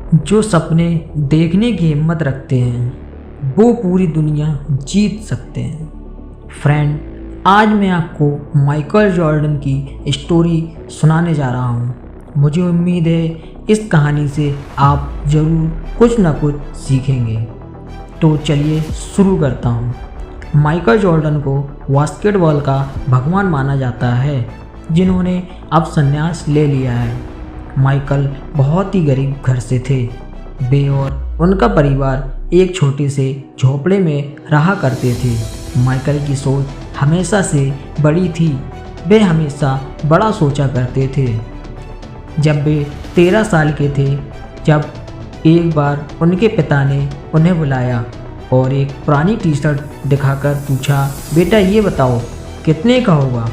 जो सपने देखने की हिम्मत रखते हैं वो पूरी दुनिया जीत सकते हैं। फ्रेंड, आज मैं आपको माइकल जॉर्डन की स्टोरी सुनाने जा रहा हूँ। मुझे उम्मीद है इस कहानी से आप ज़रूर कुछ ना कुछ सीखेंगे। तो चलिए शुरू करता हूँ। माइकल जॉर्डन को बास्केटबॉल का भगवान माना जाता है, जिन्होंने अब संन्यास ले लिया है। माइकल बहुत ही गरीब घर से थे। वे और उनका परिवार एक छोटे से झोपड़े में रहा करते थे। माइकल की सोच हमेशा से बड़ी थी। वे हमेशा बड़ा सोचा करते थे। जब वे 13 साल के थे, जब एक बार उनके पिता ने उन्हें बुलाया और एक पुरानी टी शर्ट दिखाकर पूछा, बेटा ये बताओ कितने का होगा।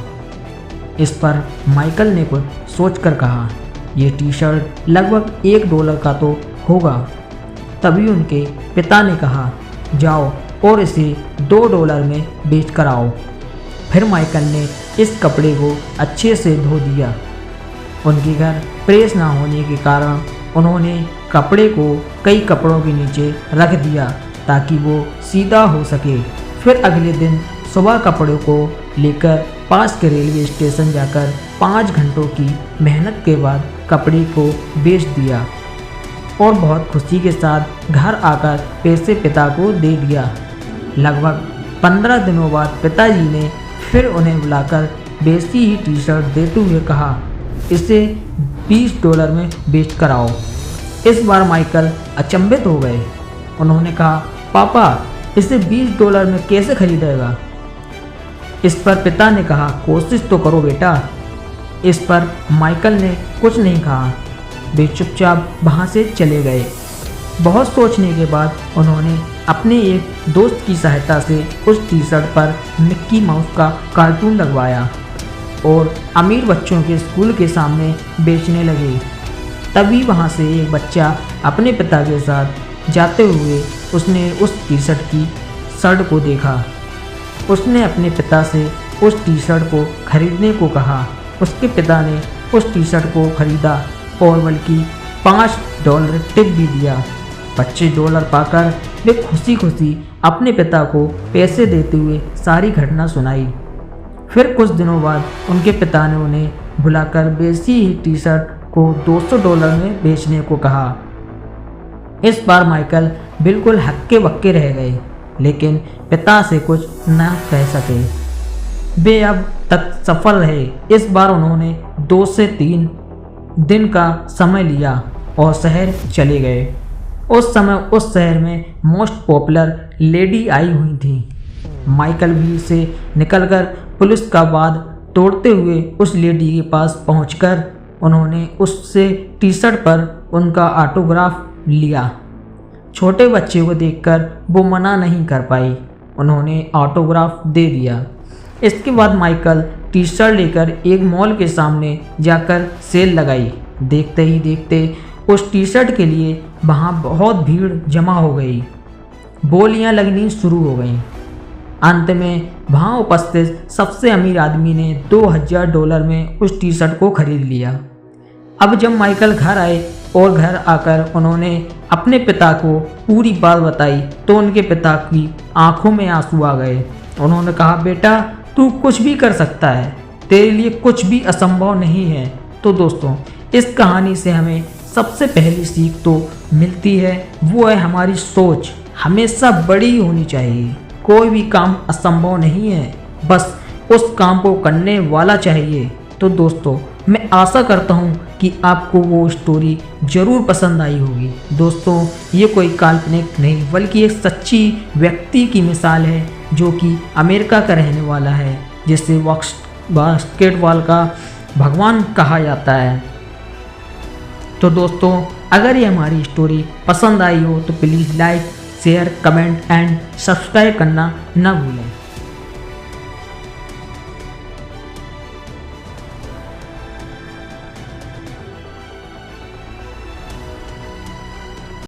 इस पर माइकल ने कुछ सोचकर कहा, ये टी शर्ट लगभग $1 का तो होगा। तभी उनके पिता ने कहा, जाओ और इसे $2 में बेच कर आओ। फिर माइकल ने इस कपड़े को अच्छे से धो दिया। उनके घर प्रेस ना होने के कारण उन्होंने कपड़े को कई कपड़ों के नीचे रख दिया ताकि वो सीधा हो सके। फिर अगले दिन सुबह कपड़ों को लेकर पास के रेलवे स्टेशन जाकर 5 घंटों की मेहनत के बाद कपड़े को बेच दिया और बहुत खुशी के साथ घर आकर पैसे पिता को दे दिया। लगभग 15 दिनों बाद पिताजी ने फिर उन्हें बुलाकर वैसी ही टी शर्ट देते हुए कहा, इसे $20 में बेच कर आओ। इस बार माइकल अचंभित हो गए। उन्होंने कहा, पापा इसे $20 में कैसे खरीदेगा। इस पर पिता ने कहा, कोशिश तो करो बेटा। इस पर माइकल ने कुछ नहीं कहा। वे चुपचाप वहाँ से चले गए। बहुत सोचने के बाद उन्होंने अपने एक दोस्त की सहायता से उस टी शर्ट पर मिक्की माउस का कार्टून लगवाया और अमीर बच्चों के स्कूल के सामने बेचने लगे। तभी वहाँ से एक बच्चा अपने पिता के साथ जाते हुए उसने उस टी शर्ट को देखा। उसने अपने पिता से उस टी शर्ट को खरीदने को कहा। उसके पिता ने उस टी शर्ट को खरीदा और बल्कि $5 टिप भी दिया। $25 पाकर वे खुशी खुशी अपने पिता को पैसे देते हुए सारी घटना सुनाई। फिर कुछ दिनों बाद उनके पिता ने उन्हें बुलाकर वैसी ही टी शर्ट को $200 में बेचने को कहा। इस बार माइकल बिल्कुल हक्के बक्के रह गए, लेकिन पिता से कुछ न कह सके। वे अब तक सफल रहे। इस बार उन्होंने 2 से 3 दिन का समय लिया और शहर चले गए। उस समय उस शहर में मोस्ट पॉपुलर लेडी आई हुई थी। माइकल भी से निकलकर पुलिस का वाद तोड़ते हुए उस लेडी के पास पहुंचकर उन्होंने उससे टी शर्ट पर उनका ऑटोग्राफ लिया। छोटे बच्चे को देखकर वो मना नहीं कर पाई। उन्होंने ऑटोग्राफ दे दिया। इसके बाद माइकल टी शर्ट लेकर एक मॉल के सामने जाकर सेल लगाई। देखते ही देखते उस टी शर्ट के लिए वहाँ बहुत भीड़ जमा हो गई। बोलियाँ लगनी शुरू हो गईं। अंत में वहाँ उपस्थित सबसे अमीर आदमी ने $2000 में उस टी शर्ट को खरीद लिया। अब जब माइकल घर आए और घर आकर उन्होंने अपने पिता को पूरी बात बताई तो उनके पिता की आंखों में आंसू आ गए। उन्होंने कहा, बेटा तू कुछ भी कर सकता है, तेरे लिए कुछ भी असंभव नहीं है। तो दोस्तों, इस कहानी से हमें सबसे पहली सीख तो मिलती है, वो है हमारी सोच हमेशा बड़ी होनी चाहिए। कोई भी काम असंभव नहीं है, बस उस काम को करने वाला चाहिए। तो दोस्तों, मैं आशा करता हूँ कि आपको वो स्टोरी ज़रूर पसंद आई होगी। दोस्तों, ये कोई काल्पनिक नहीं बल्कि एक सच्ची व्यक्ति की मिसाल है जो कि अमेरिका का रहने वाला है, जिसे बास्केटबॉल का भगवान कहा जाता है। तो दोस्तों, अगर ये हमारी स्टोरी पसंद आई हो तो please like, share, comment and subscribe करना न भूलें।